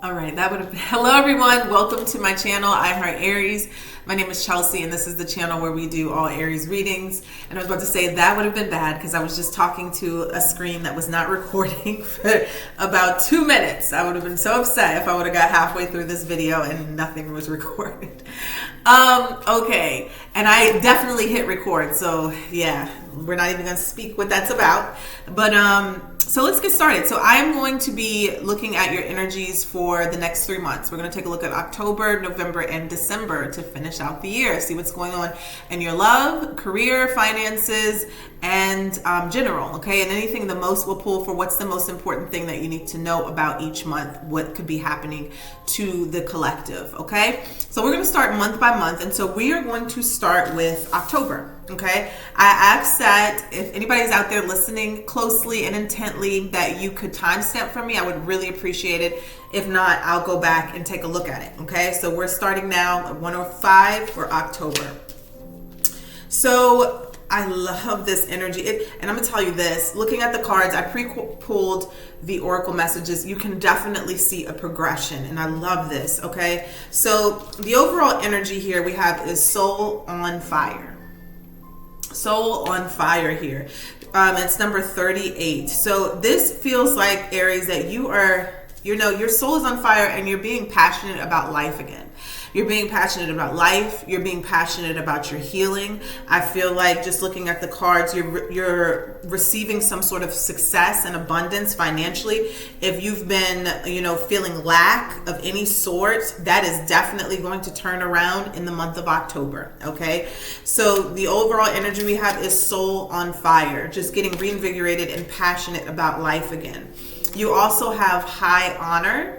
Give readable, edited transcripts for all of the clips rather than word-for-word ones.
All right, that would have been. Hello, everyone. Welcome to my channel, I Heart Aries. My name is Chelsea, and this is the channel where we do all Aries readings. And I was about to say that would have been bad because I was just talking to a screen that was not recording for about 2 minutes. I would have been so upset if I would have got halfway through this video and nothing was recorded. Okay, and I definitely hit record, so yeah, we're not even going to speak what that's about. But so let's get started. So I'm going to be looking at your energies for the next 3 months. We're going to take a look at October, November, and December to finish out the year. See what's going on in your love, career, finances, and general. Okay, and anything the most will pull for what's the most important thing that you need to know about each month, what could be happening to the collective. Okay, so we're going to start month by month, and so we are going to start with October. Okay, I asked that if anybody's out there listening closely and intently that you could timestamp for me. I would really appreciate it. If not, I'll go back and take a look at it. Okay, so we're starting now at 1:05 for October. So I love this energy. And I'm going to tell you this, looking at the cards, I pre-pulled the oracle messages. You can definitely see a progression, and I love this. Okay, so the overall energy here we have is soul on fire. Soul on fire here. It's number 38. So this feels like, Aries, that you are, your soul is on fire and you're being passionate about life again. You're being passionate about life. You're being passionate about your healing. I feel like just looking at the cards, you're receiving some sort of success and abundance financially. If you've been, feeling lack of any sort, that is definitely going to turn around in the month of October. Okay. So the overall energy we have is soul on fire, just getting reinvigorated and passionate about life again. You also have high honor.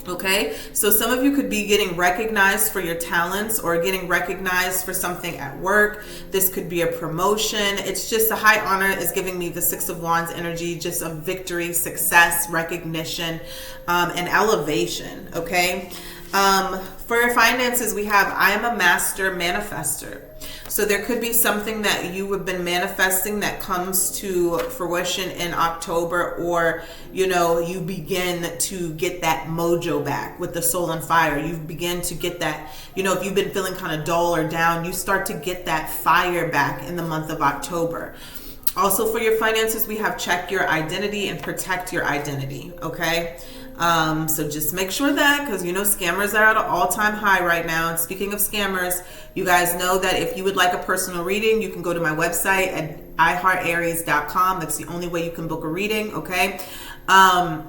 Okay, so some of you could be getting recognized for your talents or getting recognized for something at work. This could be a promotion. It's just a high honor is giving me the Six of Wands energy, just of victory, success, recognition, and elevation. Okay, for your finances, we have I am a master manifester. So there could be something that you have been manifesting that comes to fruition in October, or, you begin to get that mojo back with the soul on fire. You begin to get that, if you've been feeling kind of dull or down, you start to get that fire back in the month of October. Also for your finances, we have check your identity and protect your identity. Okay. So just make sure that, because scammers are at an all-time high right now. And speaking of scammers, you guys know that if you would like a personal reading, you can go to my website at iheartaries.com. That's the only way you can book a reading. Okay. All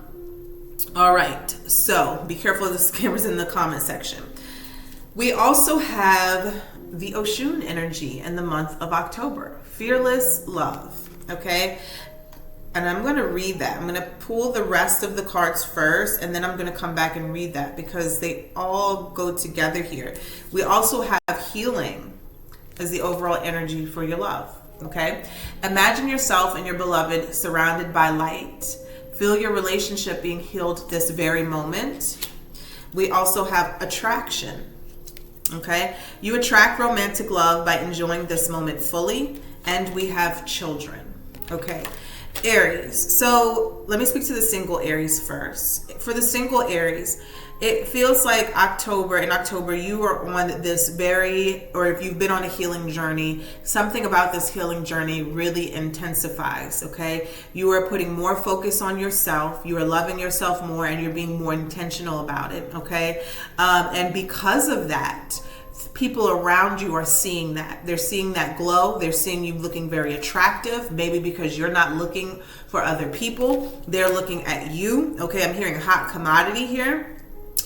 right. So be careful of the scammers in the comment section. We also have the Oshun energy in the month of October. Fearless love. Okay. And I'm going to read that. I'm going to pull the rest of the cards first, and then I'm going to come back and read that because they all go together here. We also have healing as the overall energy for your love. Okay. Imagine yourself and your beloved surrounded by light. Feel your relationship being healed this very moment. We also have attraction. Okay. You attract romantic love by enjoying this moment fully. And we have children. Okay. Aries. So let me speak to the single Aries first. For the single Aries, it feels like in October, you are on this or if you've been on a healing journey, something about this healing journey really intensifies. Okay. You are putting more focus on yourself. You are loving yourself more, and you're being more intentional about it. Okay. And because of that, people around you are seeing that. They're seeing that glow. They're seeing you looking very attractive, maybe because you're not looking for other people. They're looking at you. Okay, I'm hearing hot commodity here.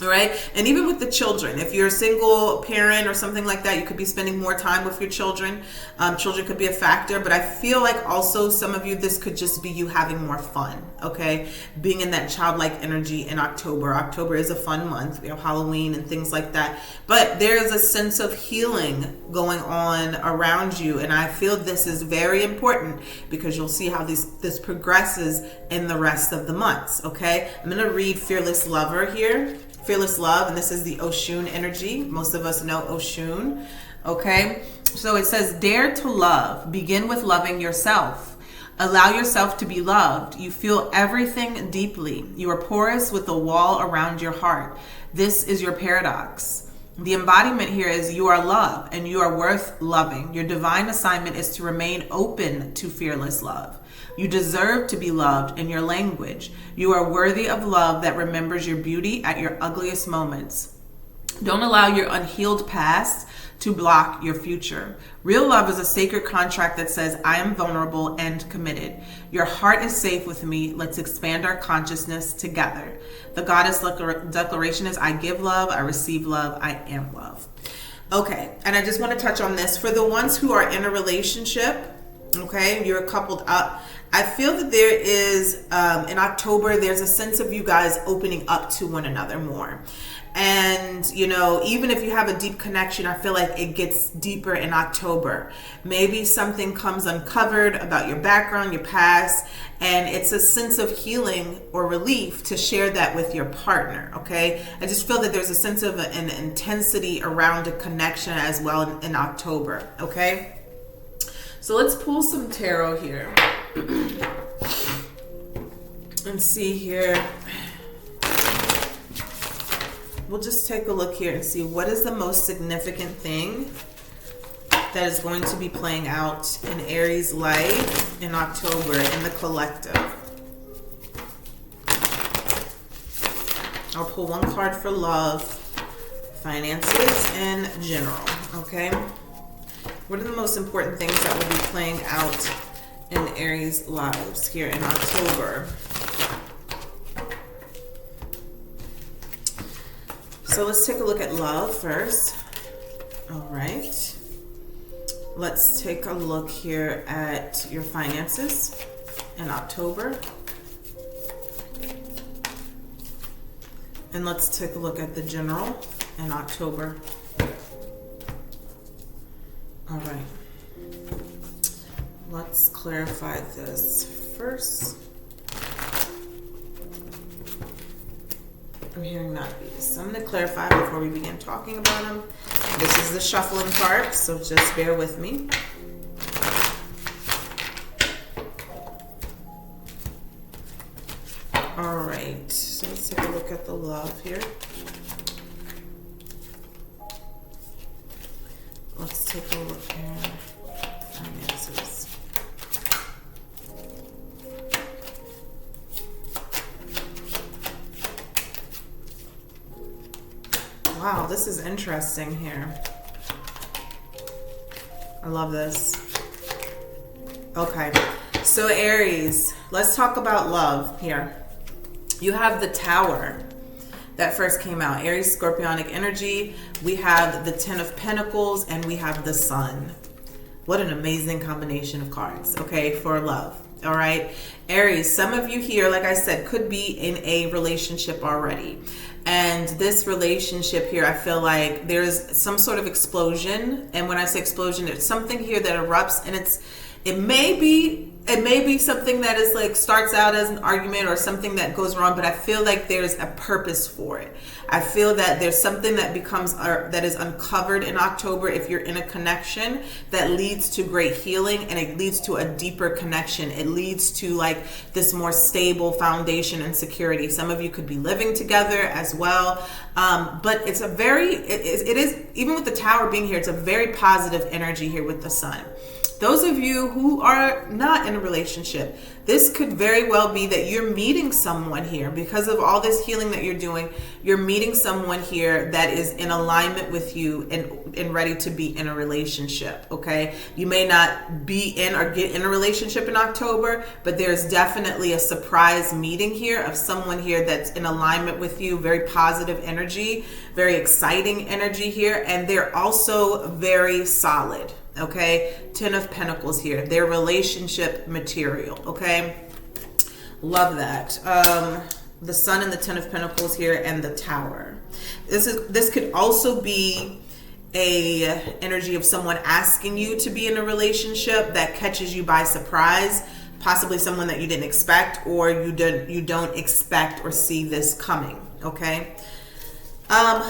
All right. And even with the children, if you're a single parent or something like that, you could be spending more time with your children. Children could be a factor, but I feel like also some of you, this could just be you having more fun. Okay. Being in that childlike energy in October. October is a fun month. We have Halloween and things like that, but there's a sense of healing going on around you. And I feel this is very important because you'll see how this progresses in the rest of the months. Okay. I'm going to read Fearless Lover here. Fearless love, and this is the Oshun energy. Most of us know Oshun. Okay, so it says, dare to love. Begin with loving yourself. Allow yourself to be loved. You feel everything deeply. You are porous with a wall around your heart. This is your paradox. The embodiment here is you are love and you are worth loving. Your divine assignment is to remain open to fearless love. You deserve to be loved in your language. You are worthy of love that remembers your beauty at your ugliest moments. Don't allow your unhealed past to block your future. Real love is a sacred contract that says, I am vulnerable and committed. Your heart is safe with me. Let's expand our consciousness together. The goddess declaration is, I give love, I receive love, I am love. Okay, and I just want to touch on this. For the ones who are in a relationship, okay, you're coupled up, I feel that there is, in October, there's a sense of you guys opening up to one another more. And, you know, even if you have a deep connection, I feel like it gets deeper in October. Maybe something comes uncovered about your background, your past, and it's a sense of healing or relief to share that with your partner, okay? I just feel that there's a sense of an intensity around a connection as well in October, okay? So let's pull some tarot here and see here. We'll just take a look here and see what is the most significant thing that is going to be playing out in Aries' life in October in the collective. I'll pull one card for love, finances, and general, okay? What are the most important things that will be playing out in Aries' lives here in October? So let's take a look at love first. All right. Let's take a look here at your finances in October. And let's take a look at the general in October. All right. Let's clarify this first. I'm hearing not these. So I'm going to clarify before we begin talking about them. This is the shuffling part, so just bear with me. All right, so let's take a look at the love here. Let's take a look at finances. Wow, this is interesting here. I love this. Okay, so Aries, let's talk about love here. You have the Tower that first came out. Aries, Scorpionic energy. We have the Ten of Pentacles and we have the Sun. What an amazing combination of cards, okay, for love. All right, Aries, some of you here, like I said, could be in a relationship already. And this relationship here, I feel like there's some sort of explosion. And when I say explosion, it's something here that erupts, and it may be something that is like starts out as an argument or something that goes wrong, but I feel like there's a purpose for it. I feel that there's something that becomes that is uncovered in October if you're in a connection that leads to great healing, and it leads to a deeper connection. It leads to like this more stable foundation and security. Some of you could be living together as well, but it's it is even with the Tower being here, it's a very positive energy here with the Sun. Those of you who are not in a relationship, this could very well be that you're meeting someone here because of all this healing that you're doing. You're meeting someone here that is in alignment with you and ready to be in a relationship, okay? You may not be in or get in a relationship in October, but there's definitely a surprise meeting here of someone here that's in alignment with you, very positive energy, very exciting energy here, and they're also very solid. Okay, Ten of Pentacles here. Their relationship material. Okay, love that. The Sun and the Ten of Pentacles here, and the Tower. This could also be a energy of someone asking you to be in a relationship that catches you by surprise. Possibly someone that you didn't expect, or you don't expect or see this coming. Okay,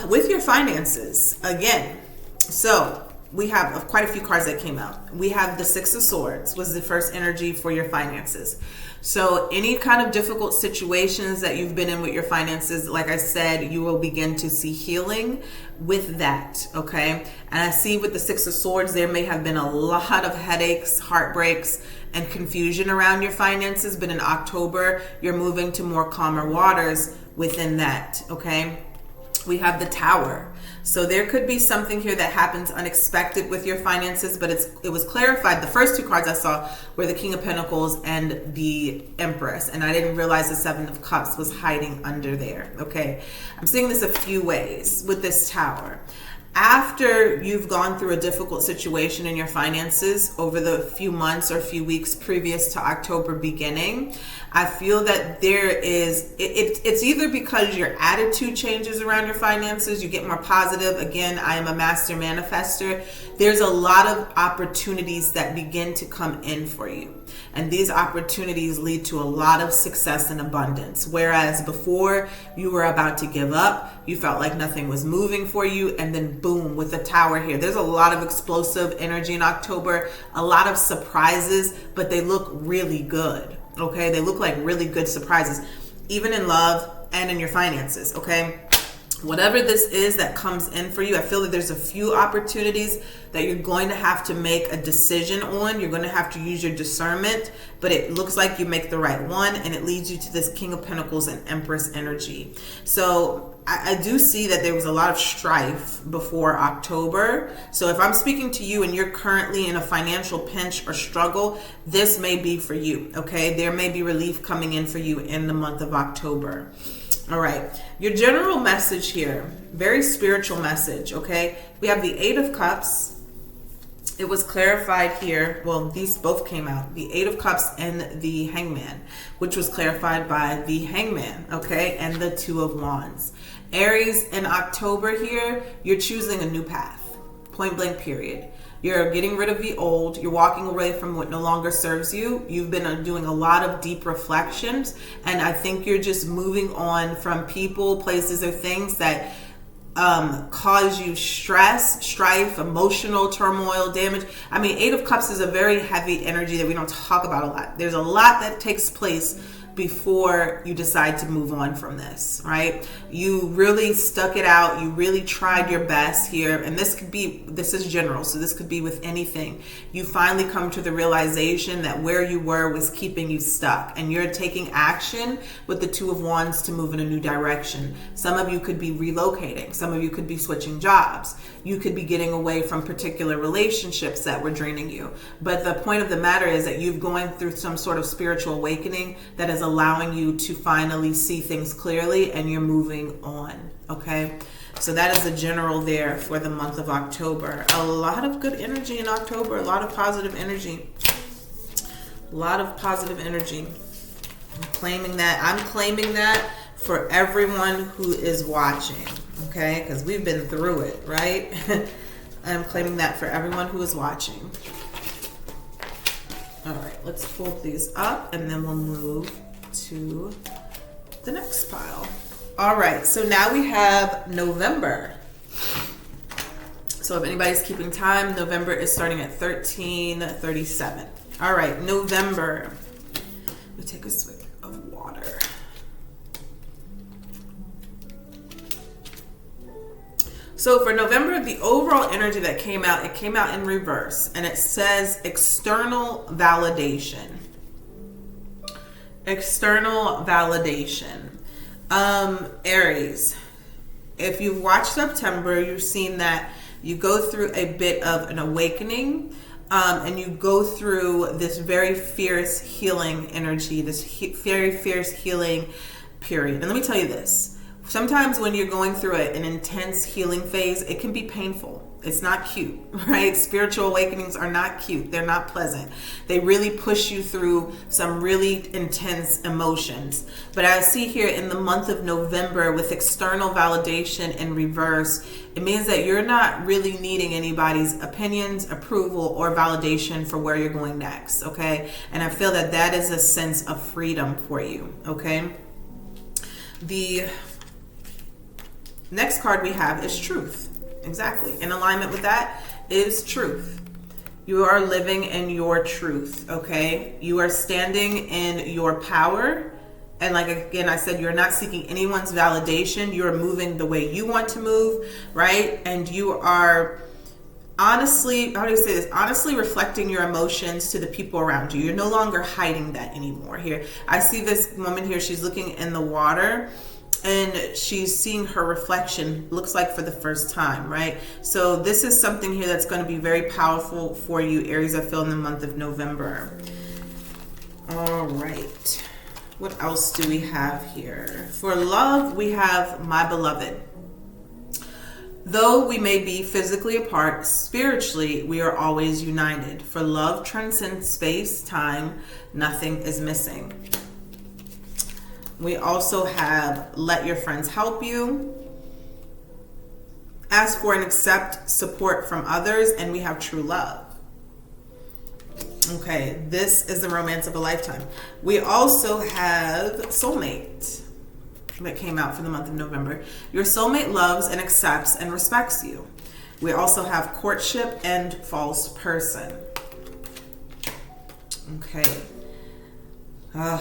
with your finances again. So we have quite a few cards that came out. We have the Six of Swords was the first energy for your finances. So any kind of difficult situations that you've been in with your finances, like I said, you will begin to see healing with that, okay? And I see with the Six of Swords, there may have been a lot of headaches, heartbreaks, and confusion around your finances, but in October, you're moving to more calmer waters within that, okay? We have the Tower. So there could be something here that happens unexpected with your finances, but it was clarified. The first two cards I saw were the King of Pentacles and the Empress, and I didn't realize the Seven of Cups was hiding under there, okay? I'm seeing this a few ways with this Tower. After you've gone through a difficult situation in your finances over the few months or few weeks previous to October beginning, I feel that there is, it's either because your attitude changes around your finances, you get more positive. Again, I am a master manifester. There's a lot of opportunities that begin to come in for you. And these opportunities lead to a lot of success and abundance. Whereas before you were about to give up, you felt like nothing was moving for you. And then boom, with the Tower here, there's a lot of explosive energy in October, a lot of surprises, but they look really good. Okay, they look like really good surprises, even in love and in your finances. Okay, whatever this is that comes in for you, I feel that there's a few opportunities that you're going to have to make a decision on. You're going to have to use your discernment, but it looks like you make the right one, and it leads you to this King of Pentacles and Empress energy. So I do see that there was a lot of strife before October. So if I'm speaking to you and you're currently in a financial pinch or struggle, this may be for you, okay? There may be relief coming in for you in the month of October. All right, your general message here, very spiritual message, okay? We have the Eight of Cups. It was clarified here. Well, these both came out. The Eight of Cups and the Hangman, which was clarified by the Hangman, okay? And the Two of Wands. Aries, in October here, you're choosing a new path. Point blank, period. You're getting rid of the old. You're walking away from what no longer serves you. You've been doing a lot of deep reflections. And I think you're just moving on from people, places, or things that cause you stress, strife, emotional turmoil, damage. I mean, Eight of Cups is a very heavy energy that we don't talk about a lot. There's a lot that takes place before you decide to move on from this, right? You really stuck it out. You really tried your best here. And this is general, so this could be with anything. You finally come to the realization that where you were was keeping you stuck, and you're taking action with the Two of Wands to move in a new direction. Some of you could be relocating. Some of you could be switching jobs. You could be getting away from particular relationships that were draining you. But the point of the matter is that you've going through some sort of spiritual awakening that is allowing you to finally see things clearly, and you're moving on, okay? So that is the general there for the month of October. A lot of good energy in October, a lot of positive energy. A lot of positive energy. I'm claiming that for everyone who is watching, okay? Because we've been through it, right? I'm claiming that for everyone who is watching. All right, let's pull these up, and then we'll move to the next pile. All right, so now we have November. So if anybody's keeping time, November is starting at 1337. All right, November. Let me take a swig of water. So for November, the overall energy that came out, it came out in reverse, and it says external validation. External validation. Aries, if you've watched September, you've seen that you go through a bit of an awakening, and you go through this very fierce healing energy, this very fierce healing period. And let me tell you this. Sometimes when you're going through an intense healing phase, it can be painful. It's not cute, right? Spiritual awakenings are not cute. They're not pleasant. They really push you through some really intense emotions. But I see here in the month of November with external validation in reverse, it means that you're not really needing anybody's opinions, approval, or validation for where you're going next, okay? And I feel that that is a sense of freedom for you, okay? The next card we have is truth. Exactly. In alignment with that, is truth. You are living in your truth, okay? You are standing in your power. And like, again, I said, you're not seeking anyone's validation. You're moving the way you want to move, right? And you are honestly, how do you say this? Honestly reflecting your emotions to the people around you. You're no longer hiding that anymore. Here, I see this woman here. She's looking in the water and she's seeing her reflection, looks like for the first time, right? So this is something here that's going to be very powerful for you, Aries, I feel, in the month of November. All right. What else do we have here? For love, we have my beloved. Though we may be physically apart, spiritually, we are always united. For love transcends space, time, nothing is missing. We also have let your friends help you. Ask for and accept support from others. And we have true love. Okay, this is the romance of a lifetime. We also have soulmate that came out for the month of November. Your soulmate loves and accepts and respects you. We also have courtship and false person. Okay. All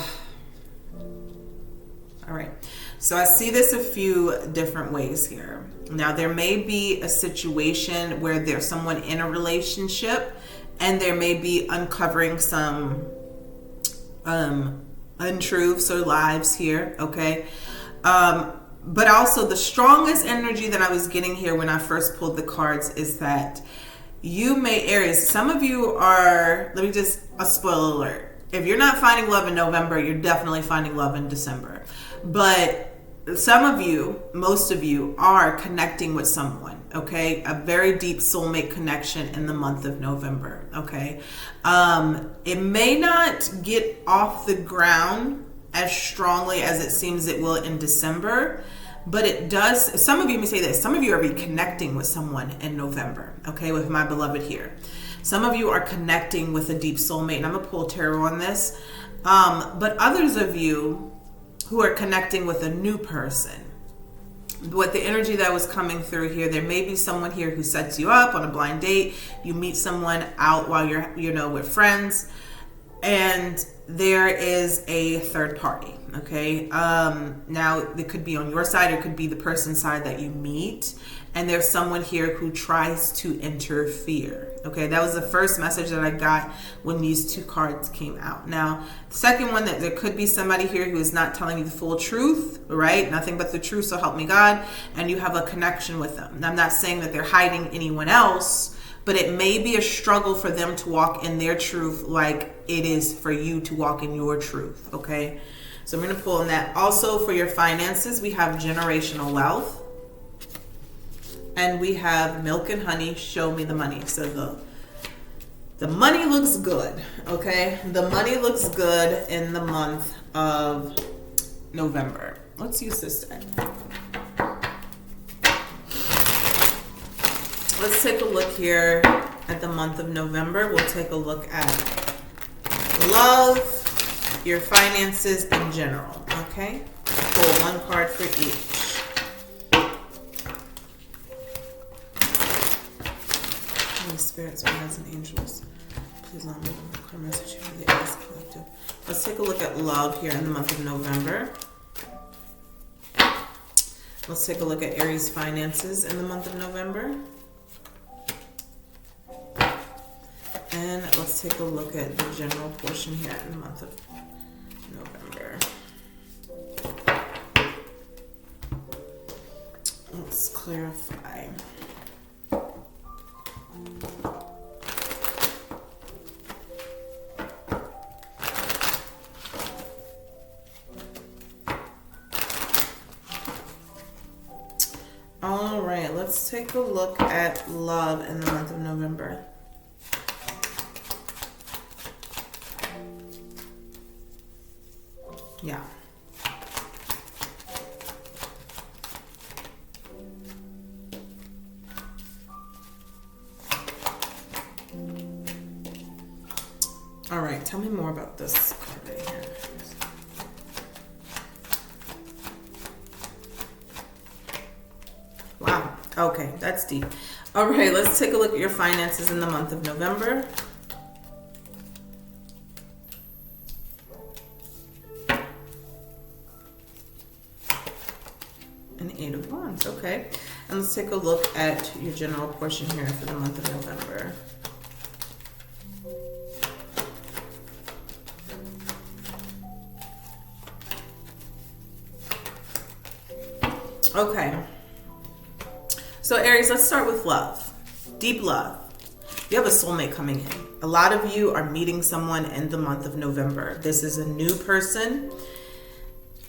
right. So I see this a few different ways here. Now, there may be a situation where there's someone in a relationship and there may be uncovering some untruths or lies here, okay? But also the strongest energy that I was getting here when I first pulled the cards is that you may, Aries, some of you are, let me just, a spoiler alert. If you're not finding love in November, you're definitely finding love in December. But some of you, most of you, are connecting with someone, okay? A very deep soulmate connection in the month of November, okay? It may not get off the ground as strongly as it seems it will in December, but it does. Some of you may say this. Some of you are reconnecting with someone in November, okay, with my beloved here. Some of you are connecting with a deep soulmate, and I'm going to pull tarot on this. But others of you who are connecting with a new person, what the energy that was coming through here, there may be someone here who sets you up on a blind date. You meet someone out while you're, with friends, and there is a third party, okay? Now, it could be on your side, it could be the person's side that you meet, and there's someone here who tries to interfere, okay? That was the first message that I got when these two cards came out. Now, the second one, that there could be somebody here who is not telling you the full truth, right? Nothing but the truth, so help me God, and you have a connection with them. Now, I'm not saying that they're hiding anyone else, but it may be a struggle for them to walk in their truth like it is for you to walk in your truth, okay? So I'm going to pull on that. Also, for your finances, we have generational wealth. And we have milk and honey, show me the money. So the money looks good, okay? The money looks good in the month of November. Let's use this deck. Let's take a look here at the month of November. We'll take a look at love, your finances in general, okay? Pull one card for each. Holy Spirits, guides, and angels, please allow me to clear message for the Aries collective. Let's take a look at love here in the month of November. Let's take a look at Aries finances in the month of November. And let's take a look at the general portion here in the month of November. Let's clarify. All right, let's take a look at love in the month of November. Yeah. All right, tell me more about this card right here. Wow. Okay, that's deep. All right, let's take a look at your finances in the month of November. An 8 of Wands, okay. And let's take a look at your general portion here for the month of November. Okay. So Aries, let's start with love. Deep love. You have a soulmate coming in. A lot of you are meeting someone in the month of November. This is a new person.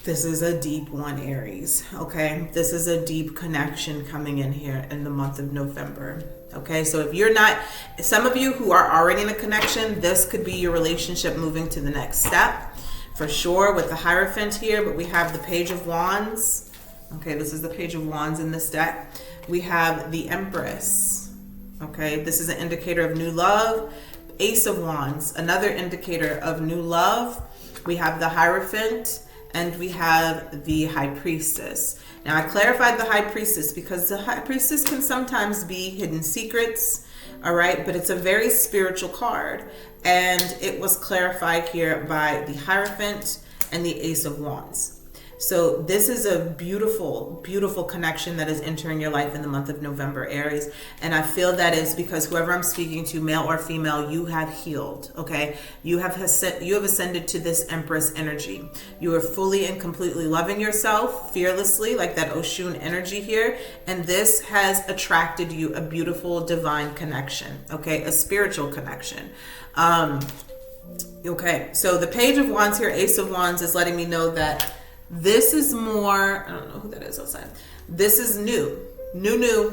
This is a deep one, Aries. Okay. This is a deep connection coming in here in the month of November. Okay. So if you're not, some of you who are already in a connection, this could be your relationship moving to the next step for sure with the Hierophant here, but we have the Page of Wands. Okay. This is the Page of Wands in this deck. We have the Empress. Okay. This is an indicator of new love. Ace of Wands, another indicator of new love. We have the Hierophant. And we have the High Priestess. Now, I clarified the High Priestess because the High Priestess can sometimes be hidden secrets, all right? But it's a very spiritual card. And it was clarified here by the Hierophant and the Ace of Wands. So this is a beautiful, beautiful connection that is entering your life in the month of November, Aries. And I feel that is because whoever I'm speaking to, male or female, you have healed, okay? You have ascended to this Empress energy. You are fully and completely loving yourself fearlessly, like that Oshun energy here. And this has attracted you a beautiful divine connection, okay? A spiritual connection. Okay, so the Page of Wands here, Ace of Wands, is letting me know that this is more, I don't know who that is outside. This is new,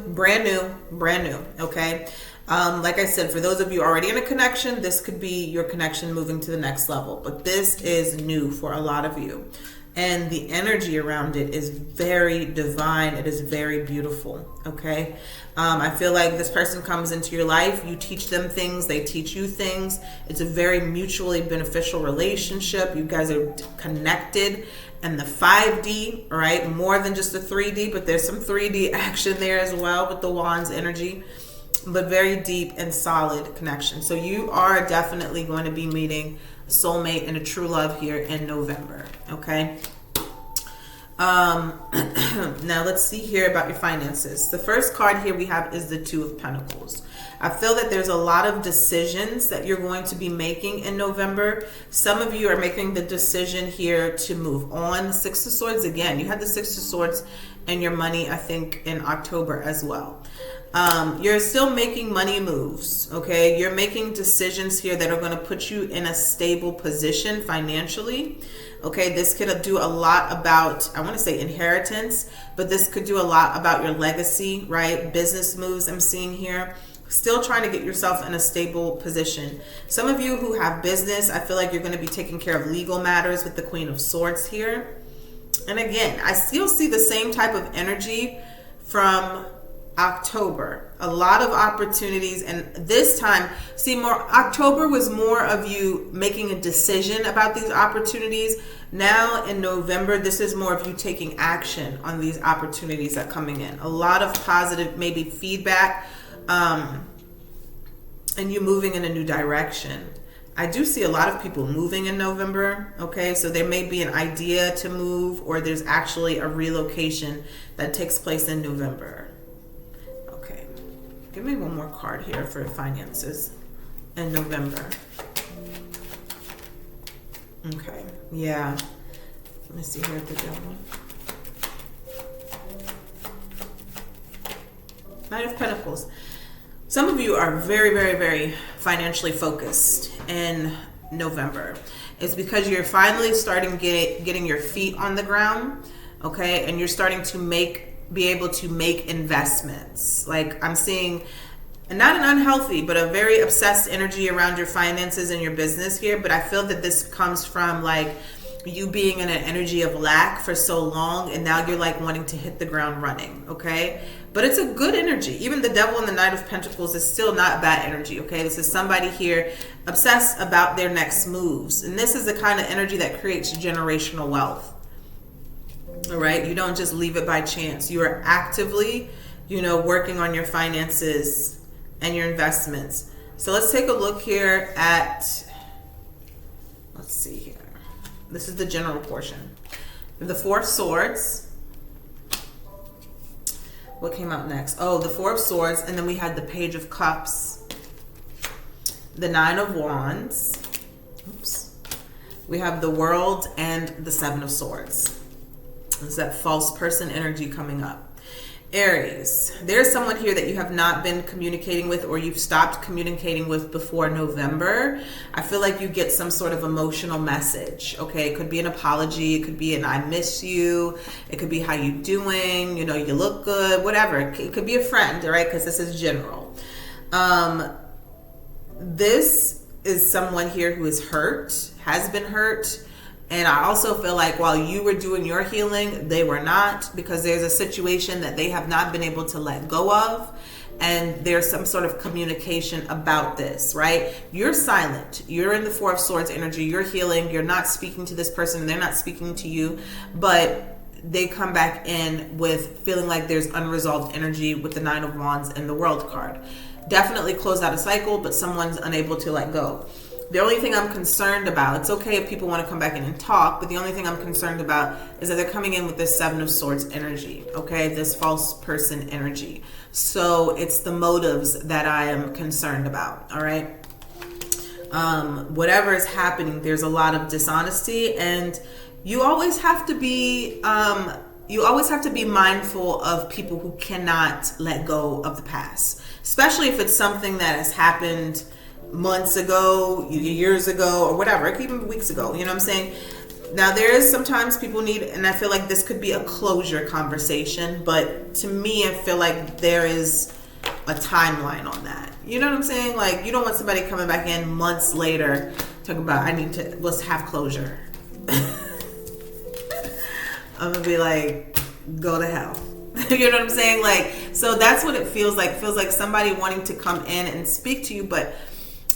brand new, okay? Like I said, for those of you already in a connection, this could be your connection moving to the next level. But this is new for a lot of you. And the energy around it is very divine. It is very beautiful, okay? I feel like this person comes into your life. You teach them things. They teach you things. It's a very mutually beneficial relationship. You guys are connected. And the 5D, right? More than just the 3D, but there's some 3D action there as well with the Wands energy. But very deep and solid connection. So you are definitely going to be meeting a soulmate and a true love here in November, okay? Now let's see here about your finances. The first card here we have is the Two of Pentacles. I feel that there's a lot of decisions that you're going to be making in November. Some of you are making the decision here to move on. The Six of Swords, again, you had the Six of Swords and your money, I think, in October as well. You're still making money moves, okay? You're making decisions here that are going to put you in a stable position financially. Okay, this could do a lot about, I want to say inheritance, but this could do a lot about your legacy, right? Business moves I'm seeing here. Still trying to get yourself in a stable position. Some of you who have business, I feel like you're going to be taking care of legal matters with the Queen of Swords here. And again, I still see the same type of energy from October. A lot of opportunities, and this time, see, more October was more of you making a decision about these opportunities. Now in November, this is more of you taking action on these opportunities that are coming in. A lot of positive, maybe feedback, and you moving in a new direction. I do see a lot of people moving in November, okay? So there may be an idea to move, or there's actually a relocation that takes place in November. Okay, give me one more card here for finances in November. Okay, yeah. Let me see here at the devil. Knight of Pentacles. Some of you are very, very, very financially focused in November. It's because you're finally starting getting your feet on the ground, okay? And you're starting to be able to make investments. Like I'm seeing, not an unhealthy, but a very obsessed energy around your finances and your business here. But I feel that this comes from like you being in an energy of lack for so long, and now you're like wanting to hit the ground running, okay? But it's a good energy. Even the Devil and the Knight of Pentacles is still not bad energy, okay? This is somebody here obsessed about their next moves. And this is the kind of energy that creates generational wealth, all right? You don't just leave it by chance. You are actively working on your finances and your investments. So let's take a look here at, let's see here. This is the general portion. The Four of Swords. What came out next? Oh, the Four of Swords, and then we had the Page of Cups, the Nine of Wands. Oops. We have the World and the Seven of Swords. It's that false person energy coming up. Aries, there's someone here that you have not been communicating with, or you've stopped communicating with before November. I feel like you get some sort of emotional message, okay? It could be an apology. It could be an I miss you. It could be how you doing, you look good, whatever. It could be a friend, all right? Because this is general. This is someone here who is hurt, has been hurt. And I also feel like while you were doing your healing, they were not, because there's a situation that they have not been able to let go of. And there's some sort of communication about this, right? You're silent. You're in the Four of Swords energy. You're healing. You're not speaking to this person. They're not speaking to you. But they come back in with feeling like there's unresolved energy with the Nine of Wands and the World card. Definitely close out a cycle, but someone's unable to let go. The only thing I'm concerned about, it's okay if people want to come back in and talk, but the only thing I'm concerned about is that they're coming in with this Seven of Swords energy, okay? This false person energy. So it's the motives that I am concerned about, all right? Whatever is happening, there's a lot of dishonesty, and you always have to be mindful of people who cannot let go of the past, especially if it's something that has happened months ago, years ago, or whatever. It could even be weeks ago. You know what I'm saying? Now, there is sometimes people need, and I feel like this could be a closure conversation, but to me, I feel like there is a timeline on that. You know what I'm saying? Like, you don't want somebody coming back in months later talking about, let's have closure. I'm gonna be like, go to hell. You know what I'm saying? Like, so that's what it feels like. It feels like somebody wanting to come in and speak to you, but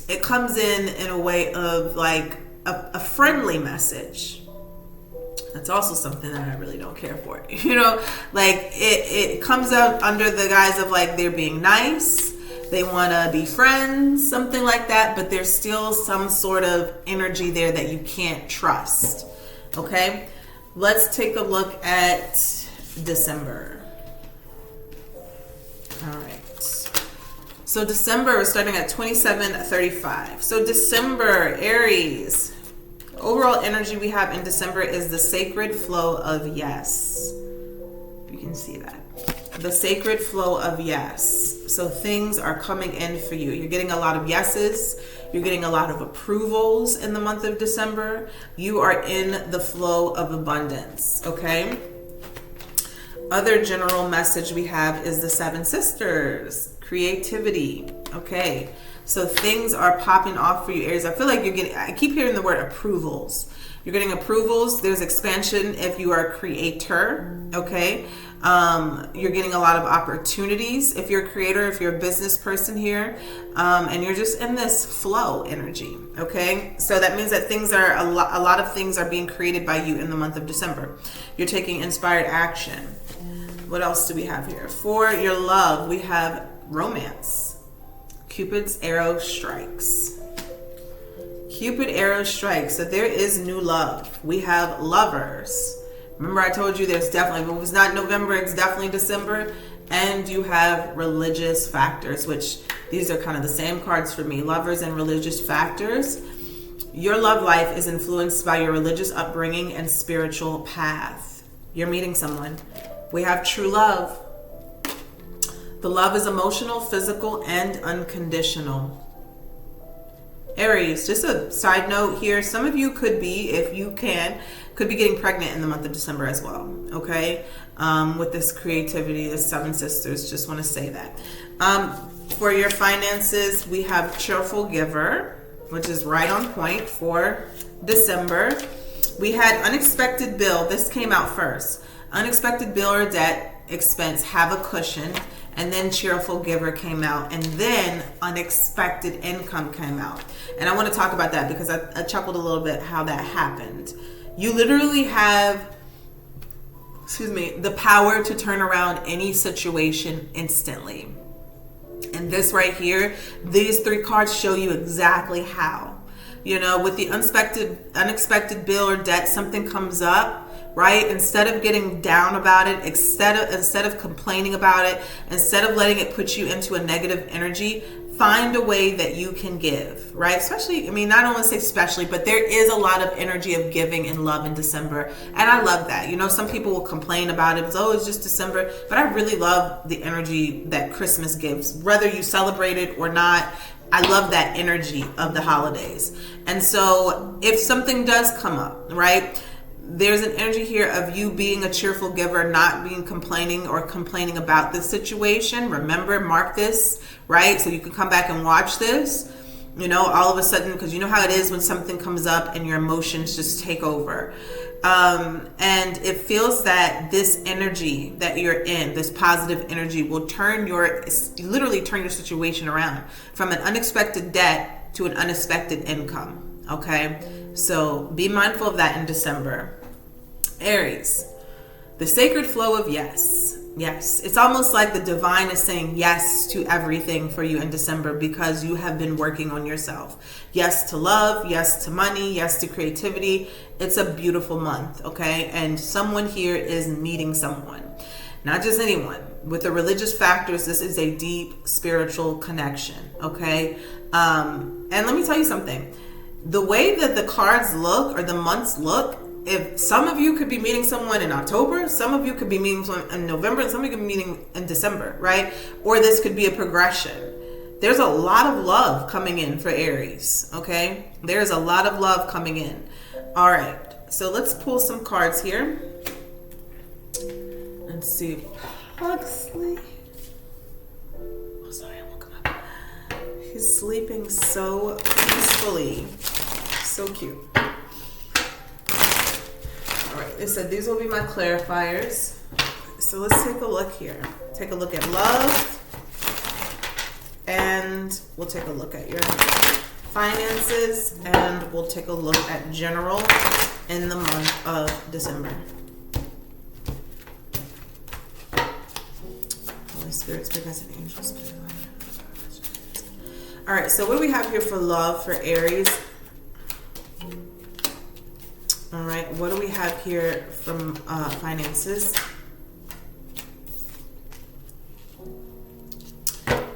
it comes in a way of like a friendly message. That's also something that I really don't care for. Like it comes out under the guise of like they're being nice. They want to be friends, something like that. But there's still some sort of energy there that you can't trust. Okay? Let's take a look at December. All right. So December, we're starting at 27:35. So December, Aries. Overall energy we have in December is the sacred flow of yes. You can see that. The sacred flow of yes. So things are coming in for you. You're getting a lot of yeses. You're getting a lot of approvals in the month of December. You are in the flow of abundance, okay? Other general message we have is the Seven Sisters. Creativity. Okay, so things are popping off for you, Aries. I feel like I keep hearing the word approvals. You're getting approvals. There's expansion if you are a creator. Okay, you're getting a lot of opportunities if you're a creator, if you're a business person here, and you're just in this flow energy. Okay, so that means that a lot of things are being created by you in the month of December. You're taking inspired action. What else do we have here? For your love, we have romance. Cupid's arrow strikes. Cupid arrow strikes. So there is new love. We have lovers. Remember I told you there's definitely, if it was not November, it's definitely December. And you have religious factors, which these are kind of the same cards for me. Lovers and religious factors. Your love life is influenced by your religious upbringing and spiritual path. You're meeting someone. We have true love. The love is emotional, physical, and unconditional. Aries, just a side note here. Some of you could be, if you can, could be getting pregnant in the month of December as well. Okay? With this creativity, the Seven Sisters, just want to say that. For your finances, we have cheerful giver, which is right on point for December. We had unexpected bill. This came out first. Unexpected bill or debt expense, have a cushion, and then cheerful giver came out, and then unexpected income came out. And I want to talk about that because I chuckled a little bit how that happened. You literally have the power to turn around any situation instantly. And this right here, these three cards show you exactly how. You know, with the unexpected bill or debt, something comes up, right? Instead of getting down about it, instead of complaining about it, instead of letting it put you into a negative energy, find a way that you can give, right? Especially, I mean, I don't want to say especially, but there is a lot of energy of giving and love in December. And I love that. You know, some people will complain about it. It's just December. But I really love the energy that Christmas gives, whether you celebrate it or not. I love that energy of the holidays. And so if something does come up, right, there's an energy here of you being a cheerful giver, not being complaining about the situation. Remember, mark this, right? So you can come back and watch this, you know, all of a sudden, because you know how it is when something comes up and your emotions just take over. And it feels that this energy that you're in, this positive energy, will literally turn your situation around from an unexpected debt to an unexpected income. Okay, so be mindful of that in December. Aries, the sacred flow of yes. Yes, it's almost like the divine is saying yes to everything for you in December because you have been working on yourself. Yes to love, yes to money, yes to creativity. It's a beautiful month, okay? And someone here is meeting someone, not just anyone. With the religious factors, this is a deep spiritual connection, okay? And let me tell you something. The way that the cards look or the months look, if some of you could be meeting someone in October, some of you could be meeting someone in November, and some of you could be meeting in December, right? Or this could be a progression. There's a lot of love coming in for Aries, okay? There's a lot of love coming in. All right, so let's pull some cards here and see. Huxley. Oh, sorry, I woke him up. He's sleeping so peacefully. So cute. All right, they said these will be my clarifiers. So let's take a look here. Take a look at love. And we'll take a look at your finances. And we'll take a look at general in the month of December. Holy Spirit, Spirit guides and angels. All right, so what do we have here for love for Aries? All right, what do we have here from finances?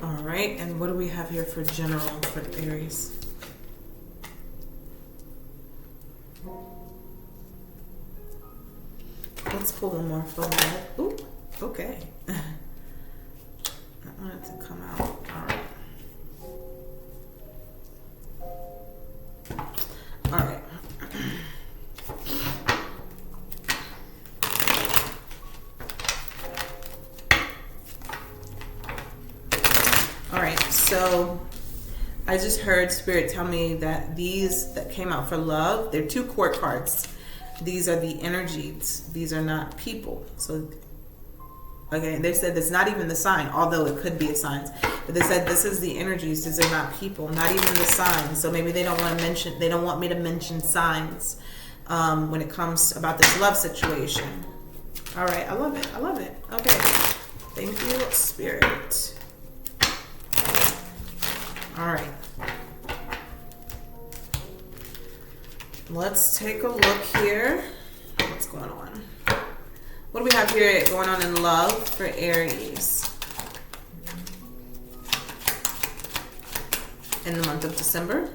All right, and what do we have here for general for Aries? Let's pull one more for that. Ooh, okay. I want it to come out. All right. All right. All right, so I just heard Spirit tell me that these that came out for love, they're 2 court cards. These are the energies. These are not people. So, okay, they said it's not even the sign, although it could be a sign. But they said this is the energies. These are not people, not even the signs. So maybe they don't want to mention. They don't want me to mention signs when it comes about this love situation. All right, I love it. I love it. Okay, thank you, Spirit. All right. Let's take a look here. What's going on? What do we have here going on in love for Aries in the month of December?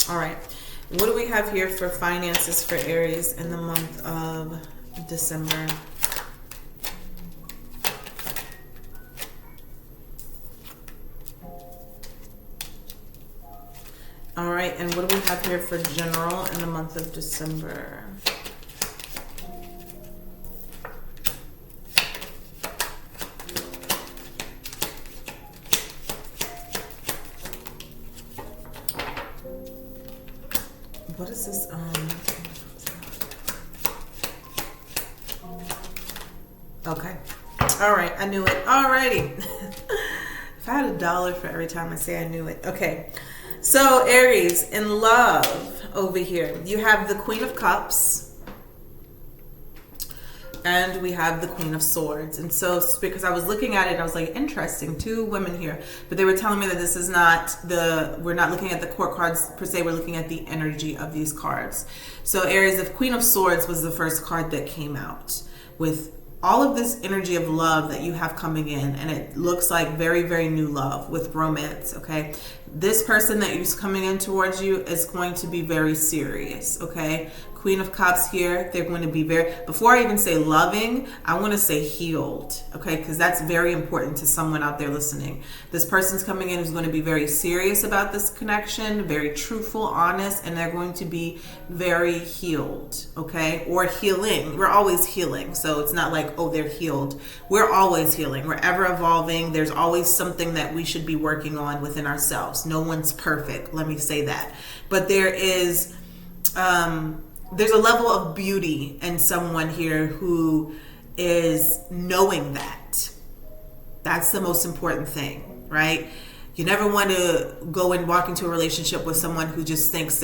All right. What do we have here for finances for Aries in the month of December? All right, and what do we have here for general in the month of December? What is this? Okay. All right, I knew it. Alrighty. If I had $1 for every time I say I knew it. Okay. So Aries, in love over here, you have the Queen of Cups. And we have the Queen of Swords. And so because I was looking at it, I was like, interesting, 2 women here. But they were telling me that this is not we're not looking at the court cards per se, we're looking at the energy of these cards. So Aries, the Queen of Swords was the first card that came out with all of this energy of love that you have coming in, and it looks like very, very new love with romance, okay? This person that is coming in towards you is going to be very serious, okay? Queen of Cups here, they're going to be very, before I even say loving, I want to say healed, okay? Because that's very important to someone out there listening. This person's coming in who's going to be very serious about this connection, very truthful, honest, and they're going to be very healed, okay? Or healing. We're always healing, so it's not like, oh, they're healed. We're always healing. We're ever evolving. There's always something that we should be working on within ourselves. No one's perfect, let me say that. But there is... there's a level of beauty in someone here who is knowing that. That's the most important thing, right? You never want to go and walk into a relationship with someone who just thinks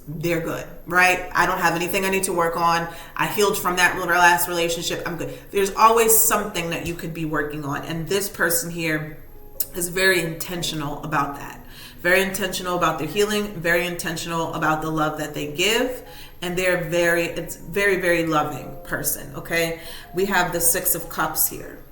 they're good, right? I don't have anything I need to work on. I healed from that last relationship. I'm good. There's always something that you could be working on. And this person here is very intentional about that. Very intentional about their healing, very intentional about the love that they give. And it's very, very loving person, okay? We have the 6 of Cups here.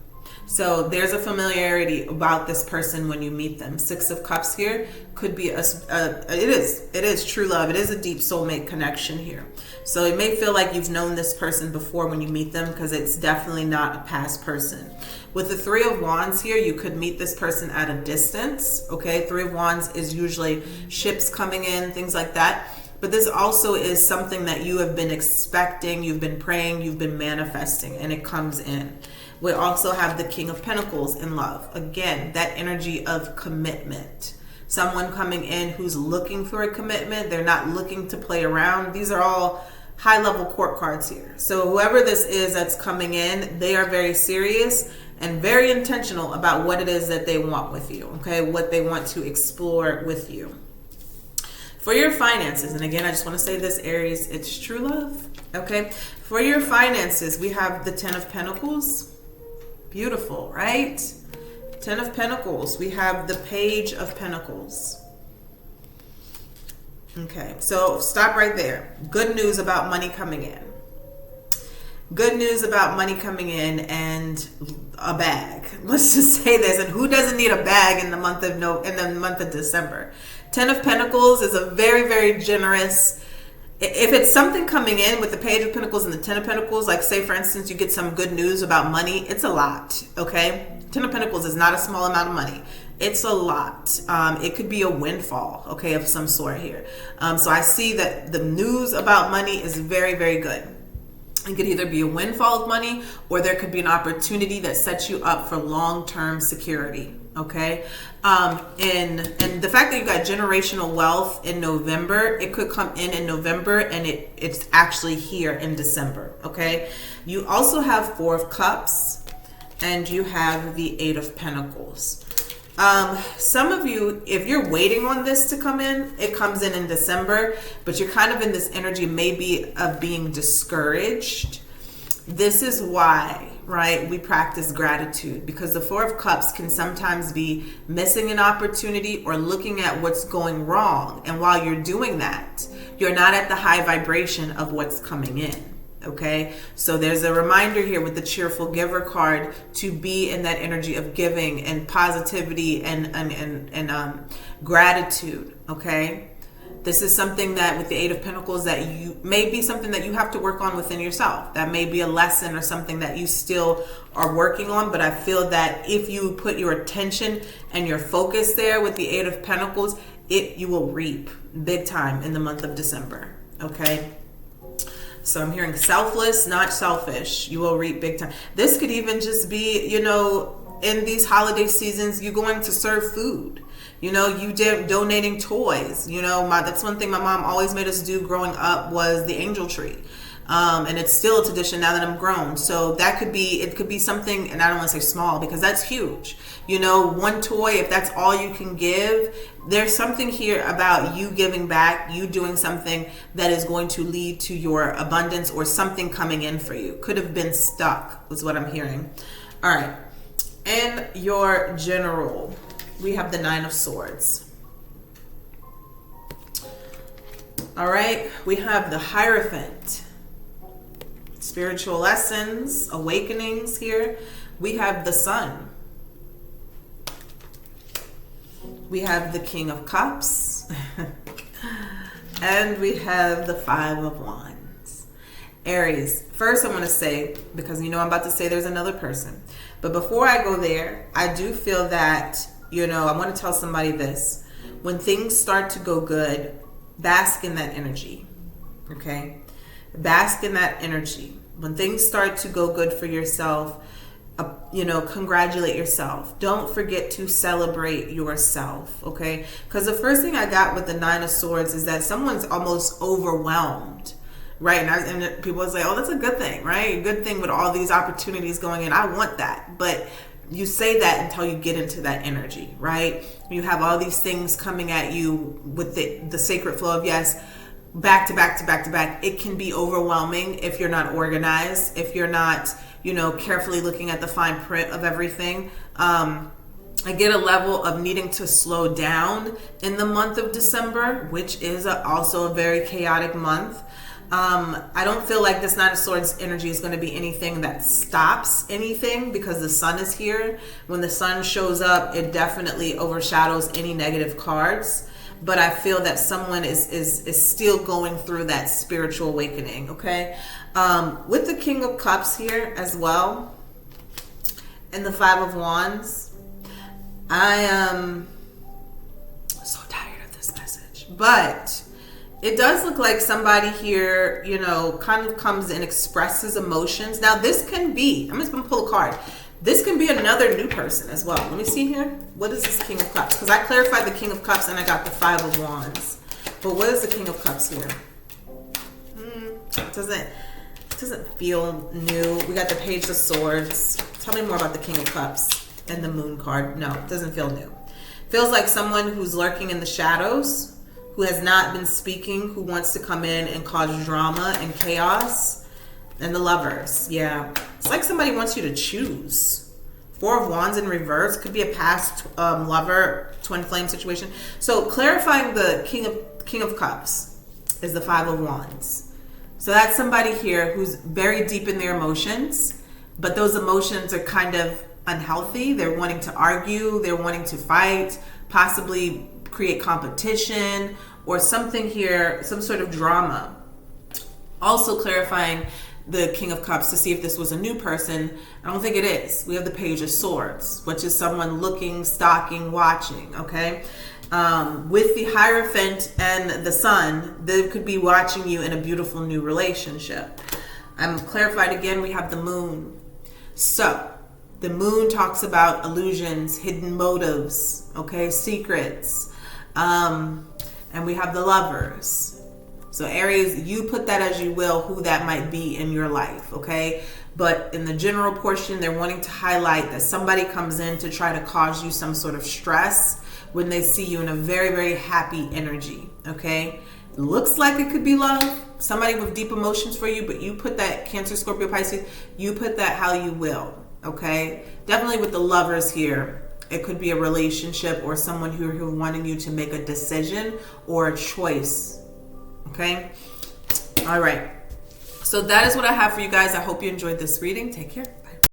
So there's a familiarity about this person when you meet them. 6 of Cups here could be it is true love. It is a deep soulmate connection here. So it may feel like you've known this person before when you meet them, because it's definitely not a past person. With the 3 of Wands here, you could meet this person at a distance, okay? 3 of Wands is usually ships coming in, things like that. But this also is something that you have been expecting, you've been praying, you've been manifesting, and it comes in. We also have the King of Pentacles in love. Again, that energy of commitment. Someone coming in who's looking for a commitment. They're not looking to play around. These are all high-level court cards here. So whoever this is that's coming in, they are very serious and very intentional about what it is that they want with you, okay? What they want to explore with you. For your finances, and again, I just want to say this, Aries, it's true love, okay? For your finances, we have the 10 of Pentacles. Beautiful, right? 10 of Pentacles. We have the Page of Pentacles. Okay, so stop right there. Good news about money coming in. Good news about money coming in and a bag. Let's just say this. And who doesn't need a bag in the month of December? 10 of Pentacles is a very, very generous. If it's something coming in with the Page of Pentacles and the 10 of Pentacles, like say for instance you get some good news about money, it's a lot, okay? 10 of Pentacles is not a small amount of money. It's a lot. It could be a windfall, okay, of some sort here. So I see that the news about money is very, very good. It could either be a windfall of money, or there could be an opportunity that sets you up for long-term security. Okay. And the fact that you got generational wealth in November, it could come in November and it's actually here in December. Okay. You also have 4 of Cups and you have the 8 of Pentacles. Some of you, if you're waiting on this to come in, it comes in December, but you're kind of in this energy maybe of being discouraged. This is why, right, we practice gratitude, because the 4 of Cups can sometimes be missing an opportunity or looking at what's going wrong. And while you're doing that, you're not at the high vibration of what's coming in. Okay, so there's a reminder here with the Cheerful Giver card to be in that energy of giving and positivity and gratitude. Okay, this is something that with the 8 of Pentacles that you may be something that you have to work on within yourself. That may be a lesson or something that you still are working on. But I feel that if you put your attention and your focus there with the 8 of Pentacles, you will reap big time in the month of December. Okay. So I'm hearing selfless, not selfish. You will reap big time. This could even just be, in these holiday seasons, you're going to serve food. You donating toys. That's one thing my mom always made us do growing up was the angel tree. And it's still a tradition now that I'm grown. So that could be, it could be something, and I don't want to say small because that's huge. You know, one toy, if that's all you can give, there's something here about you giving back, you doing something that is going to lead to your abundance or something coming in for you. Could have been stuck, was what I'm hearing. All right. In your general, we have the 9 of Swords. All right. We have the Hierophant. Spiritual lessons, awakenings here. We have the Sun. We have the King of Cups. And we have the 5 of Wands. Aries, first I want to say, because you know I'm about to say there's another person. But before I go there, I do feel that, you know, I want to tell somebody this. When things start to go good, bask in that energy. Okay? Bask in that energy. When things start to go good for yourself, you know, congratulate yourself. Don't forget to celebrate yourself, okay? Because the first thing I got with the 9 of Swords is that someone's almost overwhelmed, right? And people say, oh, that's a good thing, right? A good thing with all these opportunities going in. I want that. But you say that until you get into that energy, right? You have all these things coming at you with the sacred flow of yes, back to back to back to back. It can be overwhelming if you're not organized, if you're not, you know, carefully looking at the fine print of everything. I get a level of needing to slow down in the month of December, which is also a very chaotic month. I don't feel like this 9 of Swords energy is going to be anything that stops anything because the Sun is here. When the Sun shows up, it definitely overshadows any negative cards. But I feel that someone is still going through that spiritual awakening, okay? With the King of Cups here as well, and the 5 of Wands, I am so tired of this message. But it does look like somebody here, you know, kind of comes and expresses emotions. Now, this can be, I'm just going to pull a card. This can be another new person as well. Let me see here. What is this King of Cups? Because I clarified the King of Cups and I got the 5 of Wands. But what is the King of Cups here? It doesn't feel new. We got the Page of Swords. Tell me more about the King of Cups and the Moon card. No, it doesn't feel new. Feels like someone who's lurking in the shadows, who has not been speaking, who wants to come in and cause drama and chaos. And the Lovers, yeah. It's like somebody wants you to choose. 4 of Wands in reverse could be a past lover, twin flame situation. So clarifying the King of Cups is the 5 of Wands. So that's somebody here who's very deep in their emotions, but those emotions are kind of unhealthy. They're wanting to argue, they're wanting to fight, possibly create competition or something here, some sort of drama. Also clarifying the King of Cups to see if this was a new person. I don't think it is. We have the Page of Swords, which is someone looking, stalking, watching, okay? With the Hierophant and the Sun, they could be watching you in a beautiful new relationship. I'm clarified again, we have the Moon. So, the Moon talks about illusions, hidden motives, okay, secrets. And we have the Lovers. So Aries, you put that as you will, who that might be in your life, okay? But in the general portion, they're wanting to highlight that somebody comes in to try to cause you some sort of stress when they see you in a very, very happy energy, okay? Looks like it could be love, somebody with deep emotions for you, but you put that Cancer, Scorpio, Pisces, you put that how you will, okay? Definitely with the Lovers here, it could be a relationship or someone who wanting you to make a decision or a choice. Okay. All right. So that is what I have for you guys. I hope you enjoyed this reading. Take care.